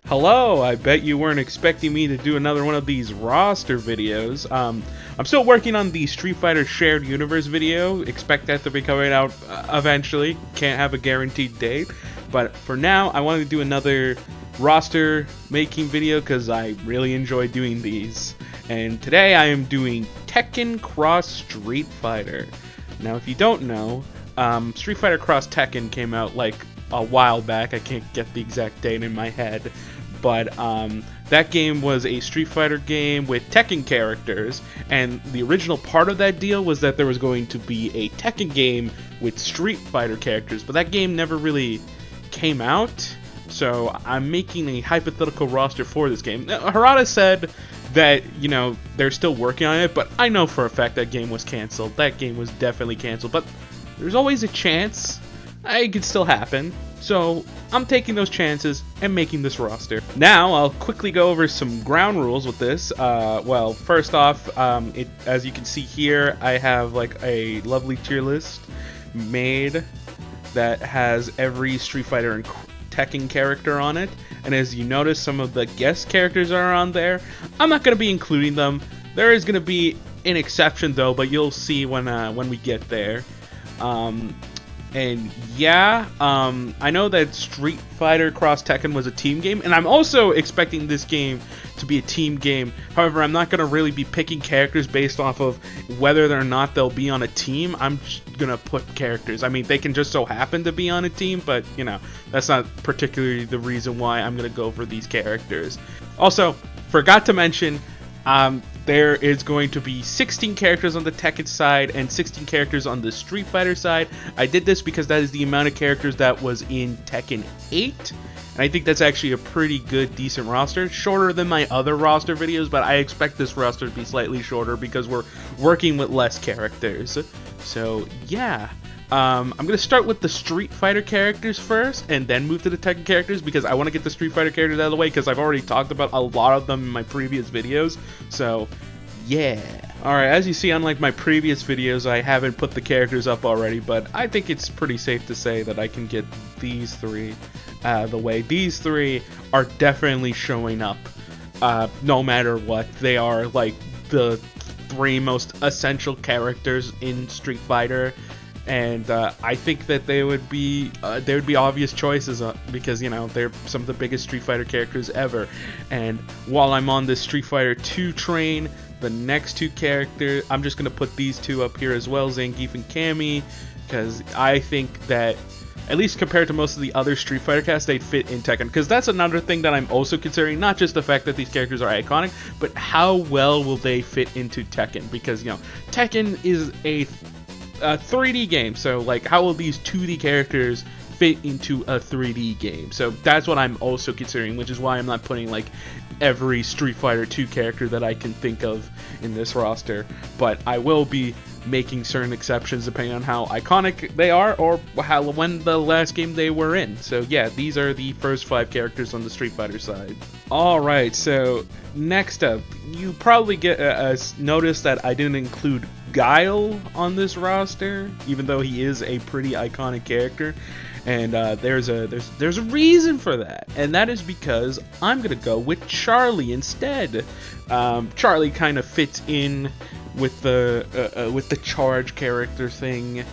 Hello, I bet you weren't expecting me to do another one of these roster videos. I'm still working on the Street Fighter Shared Universe video. Expect that to be coming out eventually. Can't have a guaranteed date. But for now, I wanted to do another roster making video because I really enjoy doing these. And today I am doing Tekken X Street Fighter. Now, if you don't know, Street Fighter X Tekken came out like a while back. I can't get the exact date in my head. But that game was a Street Fighter game with Tekken characters, and the original part of that deal was that there was going to be a Tekken game with Street Fighter characters, but that game never really came out, so I'm making a hypothetical roster for this game. Now, Harada said that, you know, they're still working on it, but I know for a fact that game was canceled. That game was definitely canceled, but there's always a chance it could still happen. So I'm taking those chances and making this roster. Now I'll quickly go over some ground rules with this. Well, first off, as you can see here, I have like a lovely tier list made that has every Street Fighter and Tekken character on it. And as you notice, some of the guest characters are on there. I'm not going to be including them. There is going to be an exception though, but you'll see when we get there. And yeah, I know that Street Fighter X Tekken was a team game, and I'm also expecting this game to be a team game. However, I'm not going to really be picking characters based off of whether or not they'll be on a team. I'm just going to put characters. I mean, they can just so happen to be on a team, but, you know, that's not particularly the reason why I'm going to go for these characters. Also, forgot to mention, there is going to be 16 characters on the Tekken side and 16 characters on the Street Fighter side. I did this because that is the amount of characters that was in Tekken 8. And I think that's actually a pretty good, decent roster. Shorter than my other roster videos, but I expect this roster to be slightly shorter because we're working with less characters. So, yeah. I'm going to start with the Street Fighter characters first and then move to the Tekken characters because I want to get the Street Fighter characters out of the way because I've already talked about a lot of them in my previous videos. So, yeah. Alright, as you see, unlike my previous videos, I haven't put the characters up already, but I think it's pretty safe to say that I can get these three out of the way. These three are definitely showing up no matter what. They are like the three most essential characters in Street Fighter. And I think that they would be obvious choices because, you know, they're some of the biggest Street Fighter characters ever. And while I'm on this Street Fighter 2 train, the next two characters, I'm just going to put these two up here as well, Zangief and Cammy, because I think that, at least compared to most of the other Street Fighter casts, they'd fit in Tekken. Because that's another thing that I'm also considering, not just the fact that these characters are iconic, but how well will they fit into Tekken? Because, you know, Tekken is a 3D game, so like how will these 2D characters fit into a 3D game? So that's what I'm also considering, which is why I'm not putting like every Street Fighter 2 character that I can think of in this roster, but I will be making certain exceptions depending on how iconic they are or when the last game they were in. So yeah, these are the first 5 characters on the Street Fighter side. Alright, so next up, you probably get notice that I didn't include Guile on this roster, even though he is a pretty iconic character, and there's a reason for that, and that is because I'm gonna go with Charlie instead. Charlie kind of fits in with the charge character thing,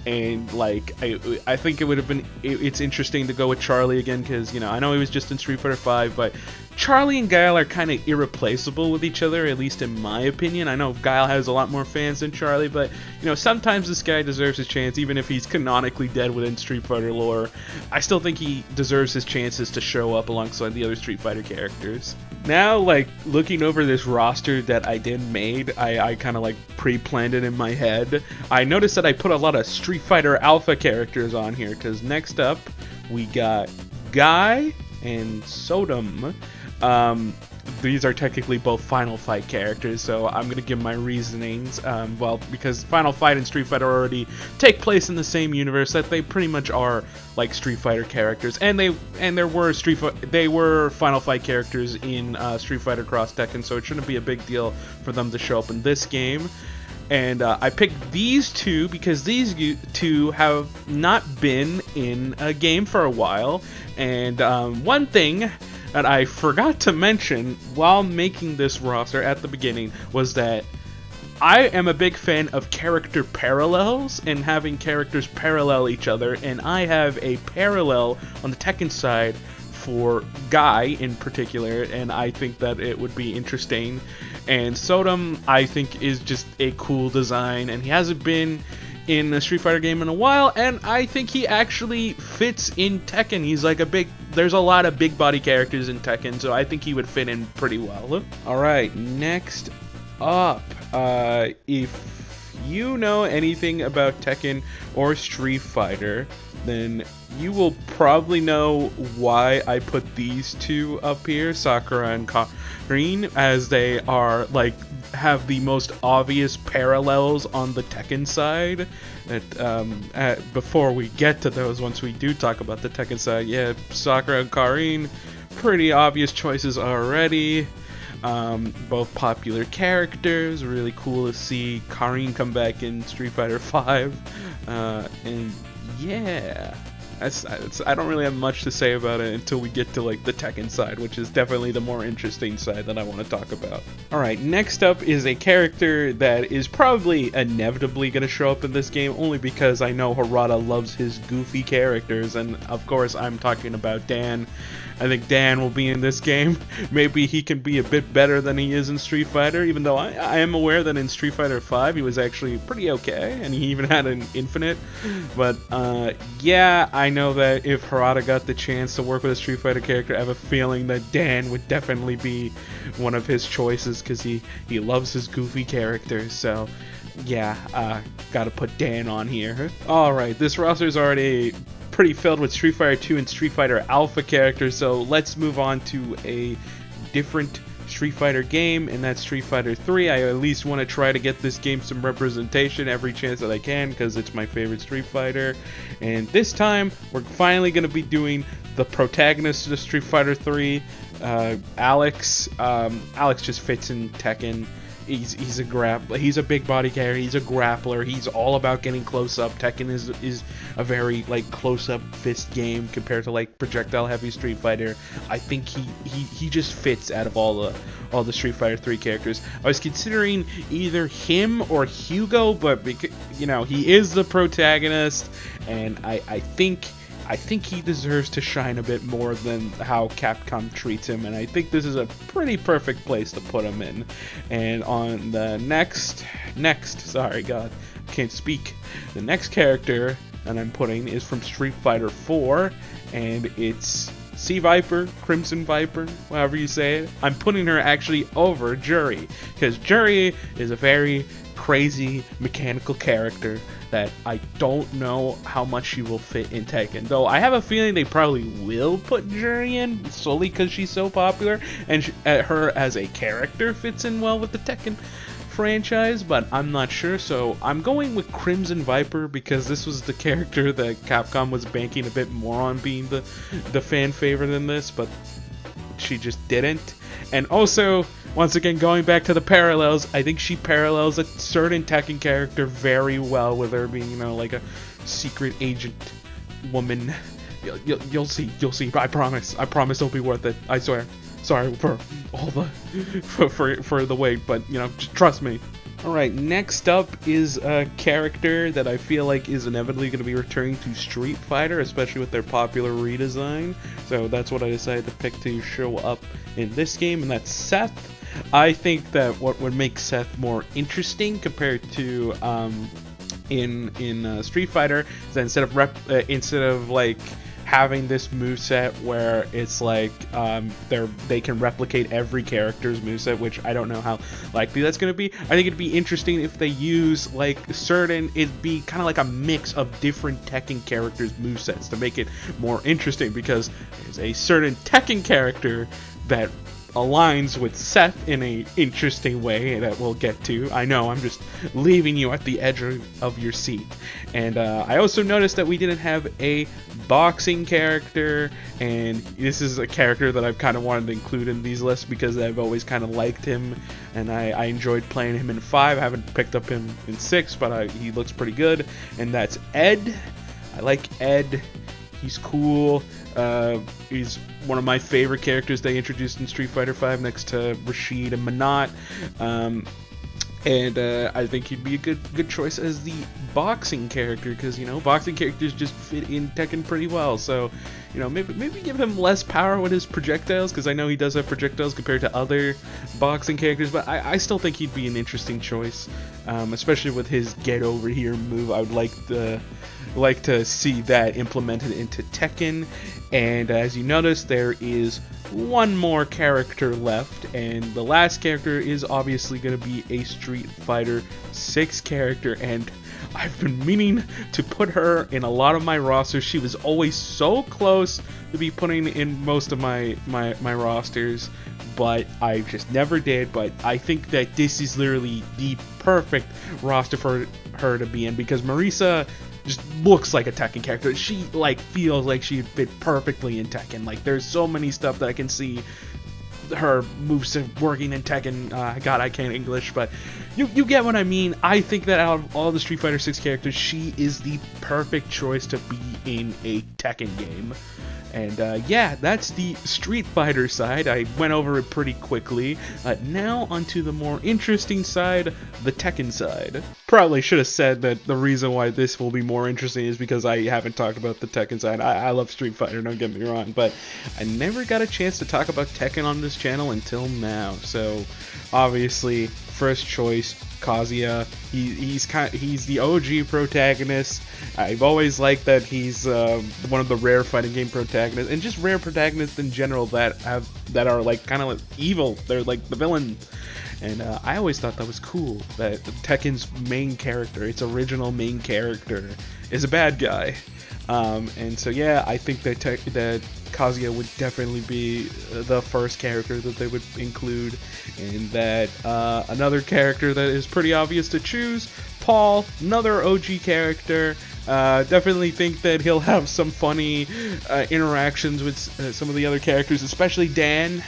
and like I think it would have been it's interesting to go with Charlie again because, you know, I know he was just in Street Fighter 5, but Charlie and Guile are kind of irreplaceable with each other, at least in my opinion. I know Guile has a lot more fans than Charlie, but, you know, sometimes this guy deserves his chance, even if he's canonically dead within Street Fighter lore. I still think he deserves his chances to show up alongside the other Street Fighter characters. Now, like, looking over this roster that I made, I kind of like pre-planned it in my head. I noticed that I put a lot of Street Fighter Alpha characters on here, because next up, we got Guy and Sodom. These are technically both Final Fight characters, so I'm going to give my reasonings. Well, because Final Fight and Street Fighter already take place in the same universe, that they pretty much are like Street Fighter characters, and there were Final Fight characters in Street Fighter X Tekken, so it shouldn't be a big deal for them to show up in this game. And I picked these two because these two have not been in a game for a while. And one thing that I forgot to mention while making this roster at the beginning was that I am a big fan of character parallels and having characters parallel each other, and I have a parallel on the Tekken side for Guy in particular, and I think that it would be interesting. And Sodom, I think, is just a cool design, and he hasn't been in a Street Fighter game in a while, and I think he actually fits in Tekken. He's like there's a lot of big body characters in Tekken, so I think he would fit in pretty well. Alright, next up, if you know anything about Tekken or Street Fighter, then you will probably know why I put these two up here, Sakura and Karin, as they are have the most obvious parallels on the Tekken side. Before we get to those, once we do talk about the Tekken side, yeah, Sakura and Karin, pretty obvious choices already. Both popular characters, really cool to see Karin come back in Street Fighter V, and yeah, I don't really have much to say about it until we get to the Tekken side, which is definitely the more interesting side that I want to talk about. Alright, next up is a character that is probably inevitably going to show up in this game, only because I know Harada loves his goofy characters, and of course I'm talking about Dan. I think Dan will be in this game. Maybe he can be a bit better than he is in Street Fighter, even though I am aware that in Street Fighter V he was actually pretty okay, and he even had an infinite. But yeah, I know that if Harada got the chance to work with a Street Fighter character, I have a feeling that Dan would definitely be one of his choices, because he loves his goofy characters. So yeah, gotta put Dan on here. Alright, this roster is already pretty filled with Street Fighter 2 and Street Fighter Alpha characters, so let's move on to a different Street Fighter game, and that's Street Fighter 3. I at least want to try to get this game some representation every chance that I can, because it's my favorite Street Fighter. And this time, we're finally going to be doing the protagonist of Street Fighter 3, Alex. Alex just fits in Tekken. He's a big body character. He's a grappler. He's all about getting close up. Tekken is a very close up fist game compared to projectile heavy Street Fighter. I think he just fits out of all the Street Fighter 3 characters. I was considering either him or Hugo, but because he is the protagonist, and I think he deserves to shine a bit more than how Capcom treats him, and I think this is a pretty perfect place to put him in. And on the next, sorry, God, can't speak. The next character that I'm putting is from Street Fighter 4, and it's Sea Viper, Crimson Viper, however you say it. I'm putting her actually over Juri, because Juri is a very crazy mechanical character that I don't know how much she will fit in Tekken. Though I have a feeling they probably will put Juri in solely because she's so popular, and her as a character fits in well with the Tekken franchise, but I'm not sure. So I'm going with Crimson Viper because this was the character that Capcom was banking a bit more on being the fan favorite in this, but she just didn't. And also, once again, going back to the parallels, I think she parallels a certain Tekken character very well, with her being, like a secret agent woman. You'll see. I promise it'll be worth it. I swear. Sorry for all the for the wait, but just trust me. Alright, next up is a character that I feel like is inevitably going to be returning to Street Fighter, especially with their popular redesign. So that's what I decided to pick to show up in this game, and that's Seth. I think that what would make Seth more interesting compared to in Street Fighter is that instead of having this moveset where it's they can replicate every character's moveset, which I don't know how likely that's going to be. I think it'd be interesting if they use it'd be kind of like a mix of different Tekken characters' movesets to make it more interesting, because there's a certain Tekken character that aligns with Seth in a interesting way that we'll get to. I know, I'm just leaving you at the edge of your seat. And I also noticed that we didn't have a boxing character, and this is a character that I've kind of wanted to include in these lists because I've always kind of liked him, and I enjoyed playing him in 5. I haven't picked up him in 6, but he looks pretty good, and that's Ed. I like Ed. He's cool. He's one of my favorite characters they introduced in Street Fighter V, next to Rashid and Minot. And I think he'd be a good choice as the boxing character, because, you know, boxing characters just fit in Tekken pretty well. So, you know, maybe give him less power with his projectiles, because I know he does have projectiles compared to other boxing characters, but I still think he'd be an interesting choice, especially with his get over here move. I would like to see that implemented into Tekken. And as you notice, there is one more character left, and the last character is obviously going to be a Street Fighter 6 character, and I've been meaning to put her in a lot of my rosters. She was always so close to be putting in most of my rosters, but I just never did. But I think that this is literally the perfect roster for her to be in, because Marisa just looks like a Tekken character. She like feels like she'd fit perfectly in Tekken. Like, there's so many stuff that I can see her moveset working in Tekken. God, I can't English, but you get what I mean. I think that out of all the Street Fighter 6 characters, she is the perfect choice to be in a Tekken game. And yeah, that's the Street Fighter side. I went over it pretty quickly. Now onto the more interesting side, the Tekken side. Probably should have said that the reason why this will be more interesting is because I haven't talked about the Tekken side. I love Street Fighter, don't get me wrong, but I never got a chance to talk about Tekken on this channel until now. So obviously, first choice, Kazuya. He's the OG protagonist. I've always liked that he's one of the rare fighting game protagonists, and just rare protagonists in general that are like kind of like evil. They're like the villain, and I always thought that was cool. That Tekken's main character, its original main character, is a bad guy. And so yeah, I think that Kazuya would definitely be the first character that they would include, and that another character that is pretty obvious to choose, Paul, another OG character. Definitely think that he'll have some funny interactions with some of the other characters, especially Dan.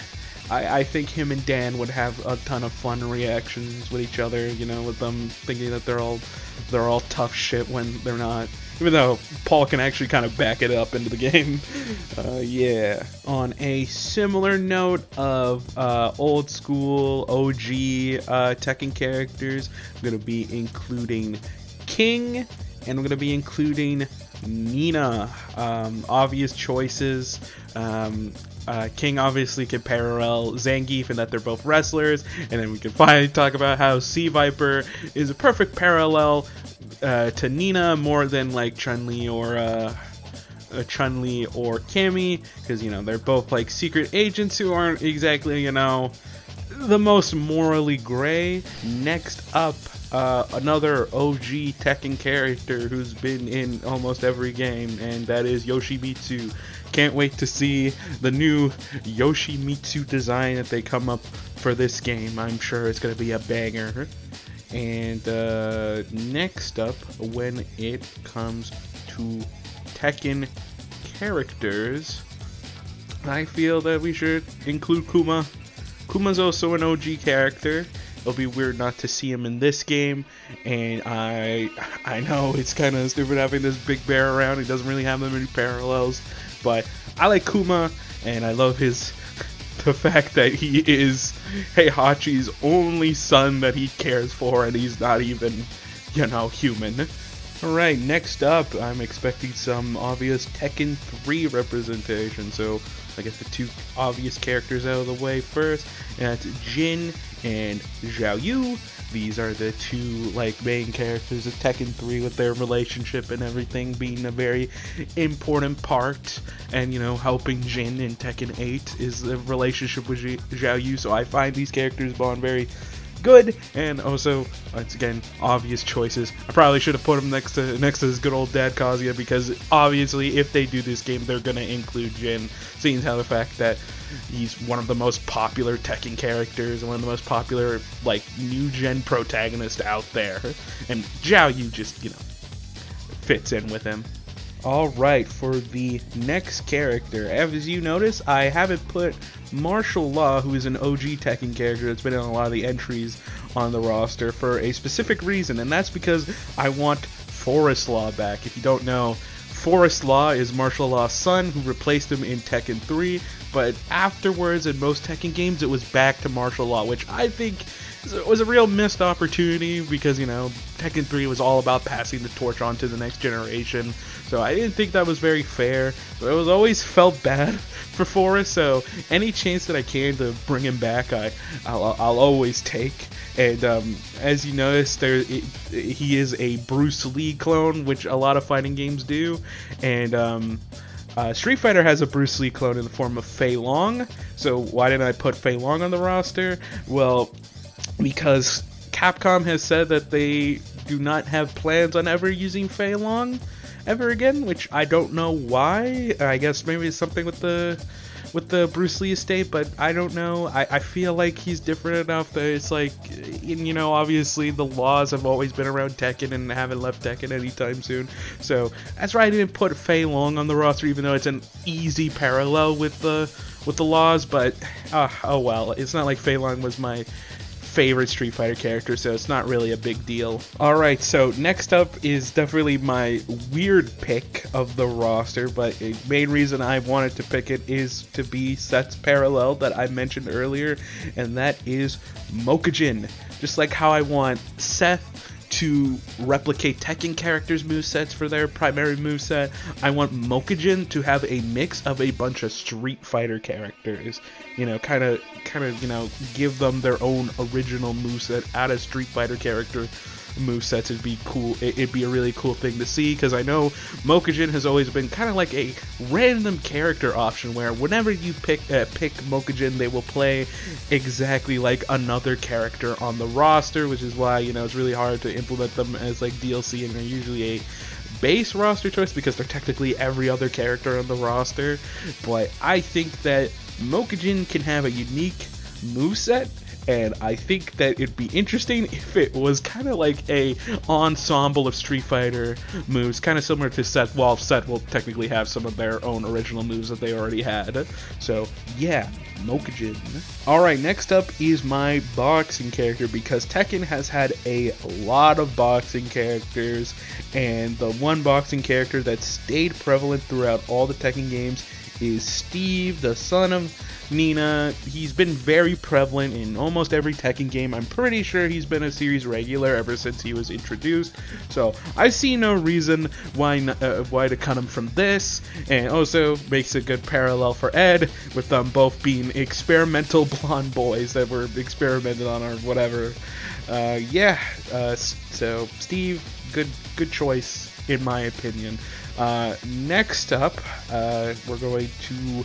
I think him and Dan would have a ton of fun reactions with each other, you know, with them thinking that they're all tough shit when they're not. Even though Paul can actually kind of back it up into the game. Yeah. On a similar note of old school OG Tekken characters, I'm going to be including King, and I'm going to be including Nina. Obvious choices. King obviously can parallel Zangief in that they're both wrestlers, and then we can finally talk about how Sea Viper is a perfect parallel to Nina, more than like Chun-Li or Cammy, because, you know, they're both like secret agents who aren't exactly, you know, the most morally gray. Next up, another OG Tekken character who's been in almost every game, and that is Yoshimitsu. Can't wait to see the new Yoshimitsu design that they come up for this game. I'm sure it's going to be a banger. And next up, when it comes to Tekken characters, I feel that we should include Kuma. Kuma's also an OG character. It'll be weird not to see him in this game, and I know it's kind of stupid having this big bear around. He doesn't really have that many parallels, but I like Kuma, and I love the fact that he is Heihachi's only son that he cares for, and he's not even, you know, human. Alright, next up, I'm expecting some obvious Tekken 3 representation, so I get the two obvious characters out of the way first, and that's Jin and Zhao Yu. These are the two like main characters of Tekken 3, with their relationship and everything being a very important part. And, you know, helping Jin in Tekken 8 is the relationship with Zhao Yu, so I find these characters bond very good. And also, once again, obvious choices. I probably should have put him next to his good old dad Kazuya, because obviously if they do this game, they're gonna include Jin, seeing how the fact that he's one of the most popular Tekken characters and one of the most popular like new gen protagonists out there, and Zhao Yu just, you know, fits in with him. Alright, for the next character, as you notice, I haven't put Martial Law, who is an OG Tekken character that's been in a lot of the entries on the roster, for a specific reason, and that's because I want Forest Law back. If you don't know, Forest Law is Martial Law's son, who replaced him in Tekken 3, but afterwards in most Tekken games it was back to Martial Law, which I think was a real missed opportunity because, you know, Tekken 3 was all about passing the torch on to the next generation, so I didn't think that was very fair. So it was always felt bad for Forrest, so any chance that I can to bring him back, I'll always take. And as you notice, he is a Bruce Lee clone, which a lot of fighting games do, and Street Fighter has a Bruce Lee clone in the form of Fei Long. So why didn't I put Fei Long on the roster? Well, because Capcom has said that they do not have plans on ever using Fei Long ever again, which I don't know why. I guess maybe it's something with the Bruce Lee estate, but I don't know. I feel like he's different enough that it's like, you know, obviously the laws have always been around Tekken and haven't left Tekken anytime soon. So that's why I didn't put Fei Long on the roster, even though it's an easy parallel with the laws. But oh well, it's not like Fei Long was my favorite Street Fighter character, so it's not really a big deal. Alright, so next up is definitely my weird pick of the roster, but the main reason I wanted to pick it is to be Seth's parallel that I mentioned earlier, and that is Mokujin. Just like how I want Seth to replicate Tekken characters' movesets for their primary moveset, I want Mokujin to have a mix of a bunch of Street Fighter characters. You know, kind of, you know, give them their own original moveset out of Street Fighter character movesets. It'd be cool. It'd be a really cool thing to see, because I know Mokujin has always been kind of like a random character option where whenever you pick Mokujin, they will play exactly like another character on the roster, which is why, you know, it's really hard to implement them as like DLC, and they're usually a base roster choice because they're technically every other character on the roster. But I think that Mokujin can have a unique moveset, and I think that it'd be interesting if it was kind of like a ensemble of Street Fighter moves, kind of similar to Seth. Well, Seth will technically have some of their own original moves that they already had. So yeah, Mokujin. Alright, next up is my boxing character, because Tekken has had a lot of boxing characters, and the one boxing character that stayed prevalent throughout all the Tekken games is Steve, the son of Nina. He's been very prevalent in almost every Tekken game. I'm pretty sure he's been a series regular ever since he was introduced. So I see no reason why to cut him from this, and also makes a good parallel for Ed, with them both being experimental blonde boys that were experimented on or whatever. So Steve, good choice in my opinion. Next up, we're going to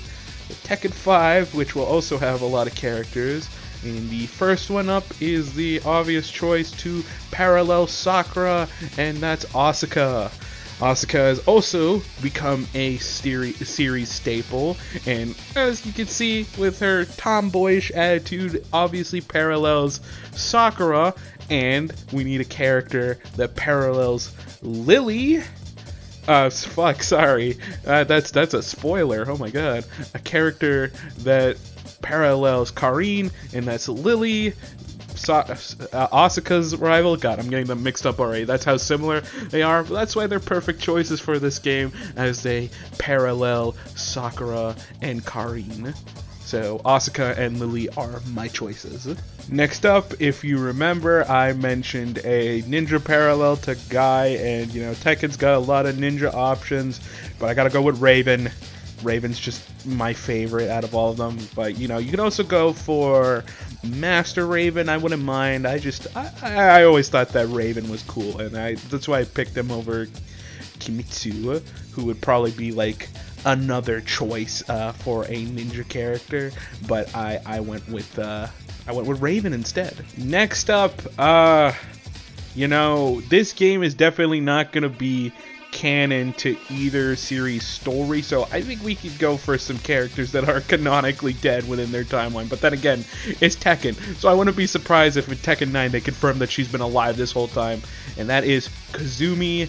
Tekken 5, which will also have a lot of characters. And the first one up is the obvious choice to parallel Sakura, and that's Asuka. Asuka has also become a series staple, and as you can see with her tomboyish attitude, obviously parallels Sakura, and we need a character that parallels Lily. Sorry. That's a spoiler. Oh my god. A character that parallels Karin, and that's Lily, Asuka's rival. God, I'm getting them mixed up already. That's how similar they are. But that's why they're perfect choices for this game, as they parallel Sakura and Karin. So Asuka and Lily are my choices. Next up, if you remember, I mentioned a ninja parallel to Guy, and you know, Tekken's got a lot of ninja options, but I gotta go with Raven. Raven's just my favorite out of all of them, but you know, you can also go for Master Raven. I wouldn't mind. I always thought that Raven was cool, and that's why I picked him over Kimitsu, who would probably be like another choice for a ninja character, but I went with Raven instead. Next up, you know, this game is definitely not gonna be canon to either series story, so I think we could go for some characters that are canonically dead within their timeline. But then again, it's Tekken, so I wouldn't be surprised if in Tekken 9 they confirm that she's been alive this whole time, and that is Kazumi,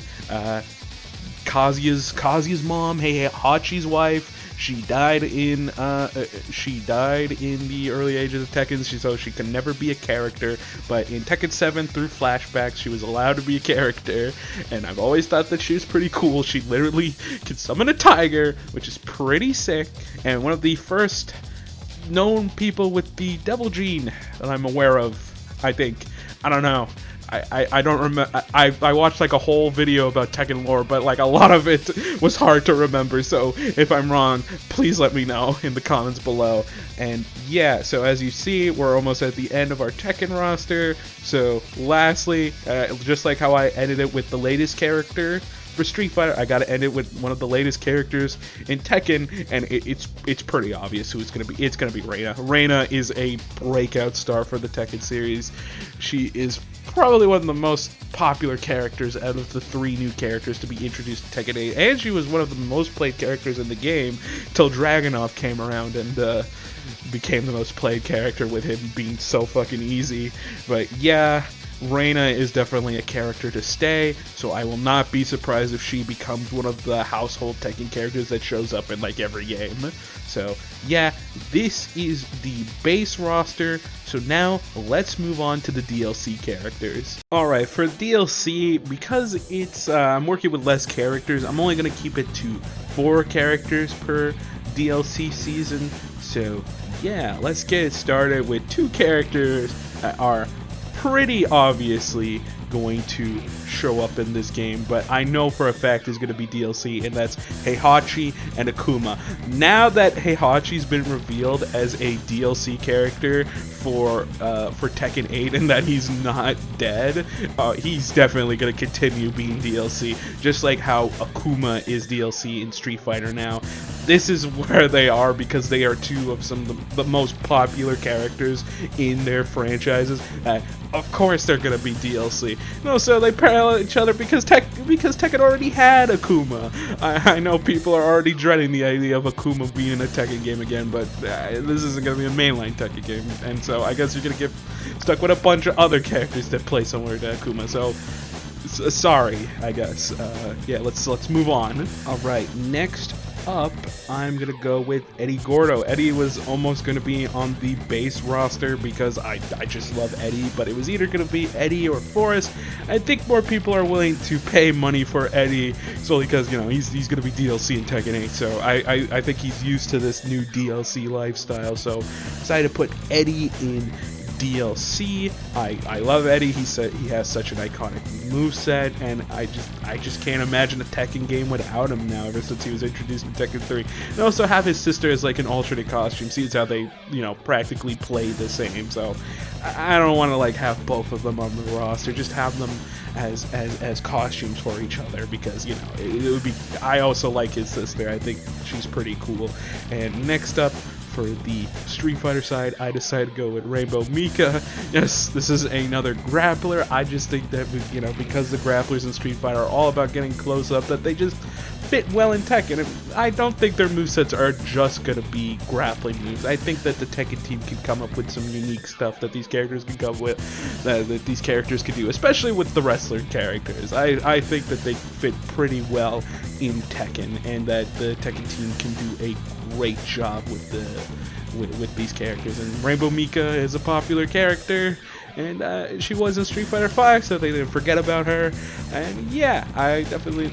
Kazuya's mom, Heihachi's wife. She died in the early ages of Tekken, so she can never be a character. But in Tekken 7 through flashbacks, she was allowed to be a character, and I've always thought that she was pretty cool. She literally can summon a tiger, which is pretty sick, and one of the first known people with the devil gene that I'm aware of. I think. I don't know. I don't remember. I watched like a whole video about Tekken lore, but like a lot of it was hard to remember. So if I'm wrong, please let me know in the comments below. And yeah, so as you see, we're almost at the end of our Tekken roster. So lastly, just like how I ended it with the latest character for Street Fighter, I gotta end it with one of the latest characters in Tekken, and it's pretty obvious who it's gonna be. It's gonna be Reina. Reina is a breakout star for the Tekken series. She is probably one of the most popular characters out of the 3 new characters to be introduced to Tekken 8, and she was one of the most played characters in the game till Dragunov came around and became the most played character, with him being so fucking easy. But yeah, Reina is definitely a character to stay, so I will not be surprised if she becomes one of the household Tekken characters that shows up in like every game. So yeah, this is the base roster. So now let's move on to the DLC characters. Alright, for DLC, because it's I'm working with less characters, I'm only going to keep it to 4 characters per DLC season. So yeah, let's get it started with 2 characters that are pretty obviously going to show up in this game, but I know for a fact is going to be DLC, and that's Heihachi and Akuma. Now that Heihachi's been revealed as a DLC character for Tekken 8 and that he's not dead, he's definitely going to continue being DLC, just like how Akuma is DLC in Street Fighter now. This is where they are because they are 2 of some of the most popular characters in their franchises. Of course they're going to be DLC. No, so they parallel each other because Tekken already had Akuma. I know people are already dreading the idea of Akuma being in a Tekken game again, but this isn't going to be a mainline Tekken game, and so I guess you're going to get stuck with a bunch of other characters that play similar to Akuma. So sorry, I guess. Yeah, let's move on. All right, next up, I'm gonna go with Eddie Gordo. Eddie was almost gonna be on the base roster because I just love Eddie, but it was either gonna be Eddie or Forrest. I think more people are willing to pay money for Eddie solely because, you know, he's gonna be DLC in Tekken 8, so I think he's used to this new DLC lifestyle, so decided to put Eddie in DLC. I love Eddie. He has such an iconic moveset, and I just can't imagine a Tekken game without him now, ever since he was introduced in Tekken 3. And also have his sister as like an alternate costume. See, it's how they, you know, practically play the same. So I don't want to like have both of them on the roster. Just have them as costumes for each other, because, you know, it would be. I also like his sister. I think she's pretty cool. And next up, for the Street Fighter side, I decided to go with Rainbow Mika. Yes, this is another grappler. I just think that, you know, because the grapplers in Street Fighter are all about getting close up, that they just fit well in Tekken. And I don't think their movesets are just going to be grappling moves. I think that the Tekken team can come up with some unique stuff that these characters can come with, that these characters can do, especially with the wrestler characters. I think that they fit pretty well in Tekken, and that the Tekken team can do a great job with these characters. And Rainbow Mika is a popular character, and she was in Street Fighter 5, so they didn't forget about her. And yeah, I definitely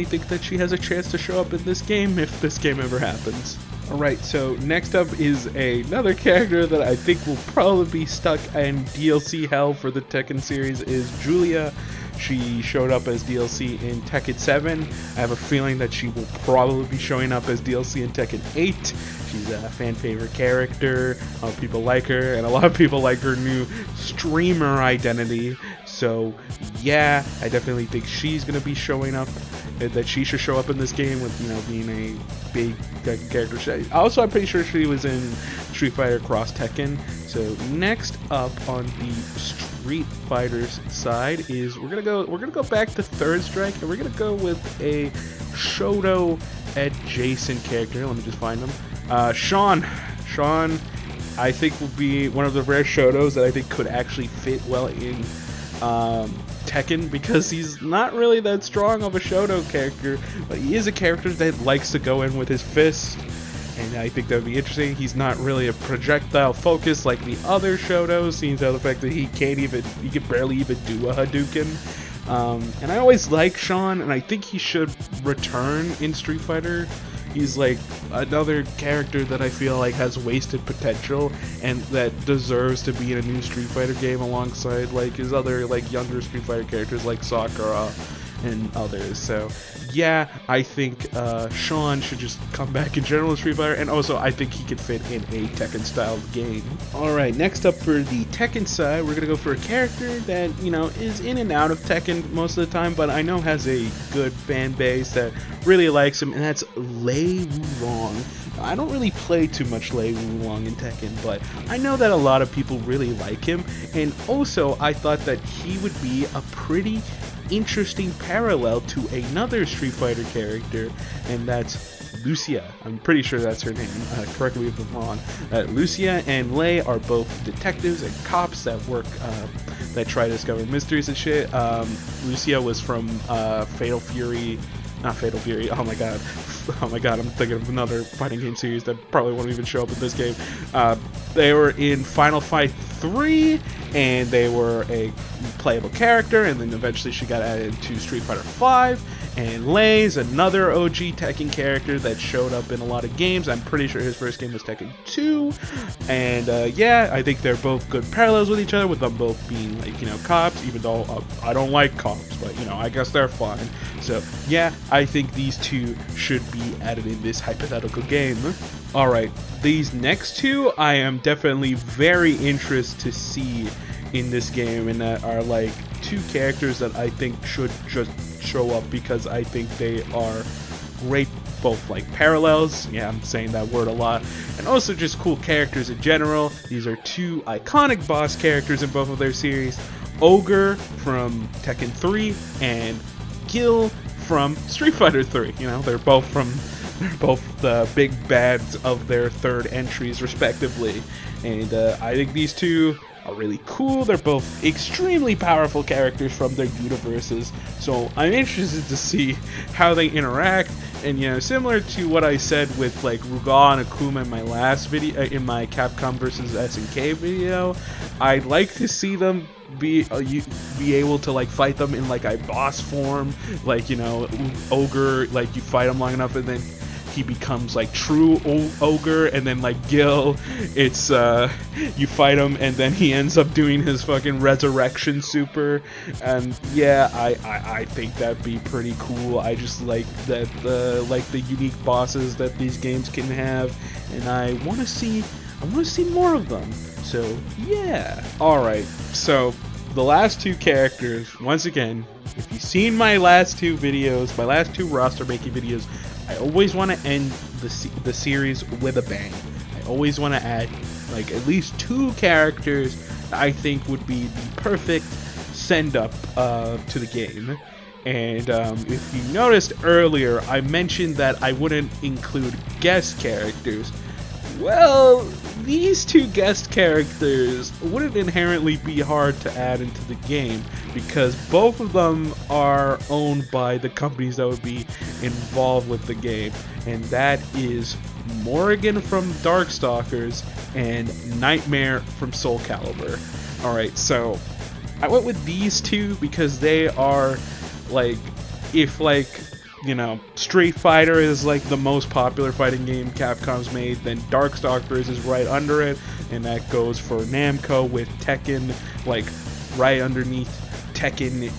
think that she has a chance to show up in this game if this game ever happens. Alright, so next up is another character that I think will probably be stuck in DLC hell for the Tekken series, is Julia. She showed up as DLC in Tekken 7. I have a feeling that she will probably be showing up as DLC in Tekken 8. She's a fan favorite character. A lot of people like her, and a lot of people like her new streamer identity. So yeah, I definitely think she's gonna be showing up. That she should show up in this game with, you know, being a big Tekken character. Also, I'm pretty sure she was in Street Fighter Cross Tekken. So next up on the Street Fighter's side is we're gonna go back to Third Strike, and we're gonna go with a Shoto adjacent character. Let me just find them. Sean, I think will be one of the rare Shotos that I think could actually fit well in Tekken because he's not really that strong of a Shoto character, but he is a character that likes to go in with his fist, and I think that would be interesting. He's not really a projectile focus like the other Shotos, seems out the fact that he can barely even do a Hadouken. And I always like Sean, and I think he should return in Street Fighter. He's like another character that I feel like has wasted potential and that deserves to be in a new Street Fighter game alongside like his other like younger Street Fighter characters like Sakura and others. So yeah, I think Sean should just come back in general in Street Fighter, and also I think he could fit in a Tekken style game. Alright, next up for the Tekken side, we're gonna go for a character that, you know, is in and out of Tekken most of the time, but I know has a good fan base that really likes him, and that's Lei Wulong. I don't really play too much Lei Wulong in Tekken, but I know that a lot of people really like him, and also I thought that he would be a pretty interesting parallel to another Street Fighter character, and that's Lucia. I'm pretty sure that's her name. Correct me if I'm wrong. Lucia and Lei are both detectives and cops that work, that try to discover mysteries and shit. Lucia was from Fatal Fury. Not Fatal Fury. Oh my god. Oh my god, I'm thinking of another fighting game series that probably won't even show up in this game. They were in Final Fight 3, and they were a playable character, and then eventually she got added to Street Fighter 5. And Lei's another OG Tekken character that showed up in a lot of games. I'm pretty sure his first game was Tekken 2. And yeah, I think they're both good parallels with each other, with them both being like, you know, cops, even though I don't like cops, but you know, I guess they're fine. So yeah, I think these two should be added in this hypothetical game. Alright, these next two I am definitely very interested to see in this game, and that are like two characters that I think should just show up because I think they are great, both like parallels, yeah, I'm saying that word a lot, and also just cool characters in general. These are two iconic boss characters in both of their series, Ogre from Tekken 3 and Gil from Street Fighter 3. You know, they're both the big bads of their third entries respectively, and I think these two are really cool. They're both extremely powerful characters from their universes, so I'm interested to see how they interact. And you know, similar to what I said with like Rugal and Akuma in my last video, in my Capcom versus SNK video, I'd like to see them be able to like fight them in like a boss form, like, you know, Ogre, like you fight him long enough and then he becomes like true Ogre, and then like Gil, it's you fight him and then he ends up doing his fucking resurrection super. And yeah, I think that'd be pretty cool. I just like that like the unique bosses that these games can have, and I want to see more of them. So yeah. Alright, so the last two characters, once again, if you've seen my last two videos, my last two roster making videos, I always want to end the series with a bang. I always want to add like at least two characters that I think would be the perfect send up to the game. And if you noticed earlier, I mentioned that I wouldn't include guest characters. Well, these two guest characters wouldn't inherently be hard to add into the game because both of them are owned by the companies that would be involved with the game, and that is Morrigan from Darkstalkers and Nightmare from Soul Calibur. Alright, so I went with these two because they are like, if like, you know, Street Fighter is like the most popular fighting game Capcom's made, then Darkstalkers is right under it, and that goes for Namco with Tekken, like right underneath Tekken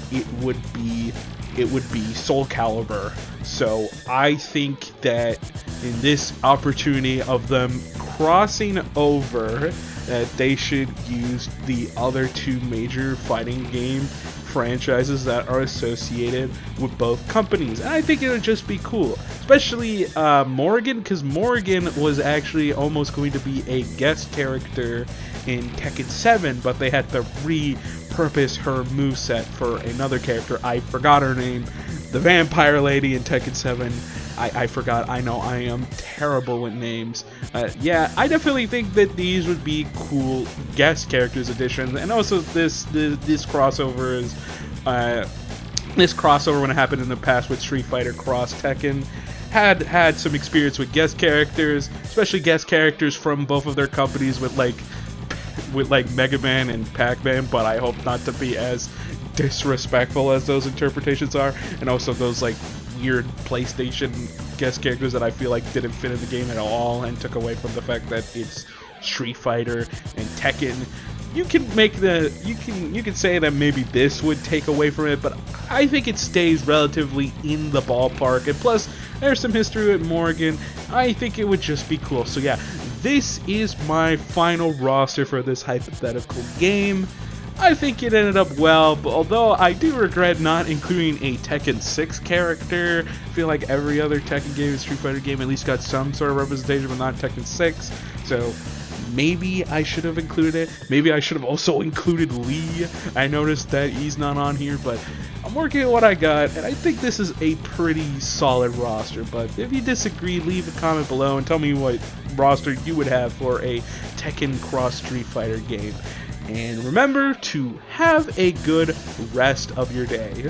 it would be Soul Calibur. So I think that in this opportunity of them crossing over, that they should use the other two major fighting game franchises that are associated with both companies. And I think it would just be cool, especially Morrigan, because Morrigan was actually almost going to be a guest character in Tekken 7, but they had to repurpose her moveset for another character. I forgot her name, the vampire lady in Tekken 7. I forgot. I know I am terrible with names. Yeah, I definitely think that these would be cool guest characters additions, and also this crossover is This crossover, when it happened in the past with Street Fighter Cross Tekken, had some experience with guest characters, especially guest characters from both of their companies with like Mega Man and Pac-Man, but I hope not to be as disrespectful as those interpretations are, and also those like weird PlayStation guest characters that I feel like didn't fit in the game at all and took away from the fact that it's Street Fighter and Tekken. You can say that maybe this would take away from it, but I think it stays relatively in the ballpark. And plus, there's some history with Morgan. I think it would just be cool. So yeah, this is my final roster for this hypothetical game. I think it ended up well, but although I do regret not including a Tekken 6 character. I feel like every other Tekken game, Street Fighter game, at least got some sort of representation, but not Tekken 6. So maybe I should have included it. Maybe I should have also included Lee. I noticed that he's not on here, but I'm working at what I got, and I think this is a pretty solid roster. But if you disagree, leave a comment below and tell me what roster you would have for a Tekken Cross Street Fighter game. And remember to have a good rest of your day.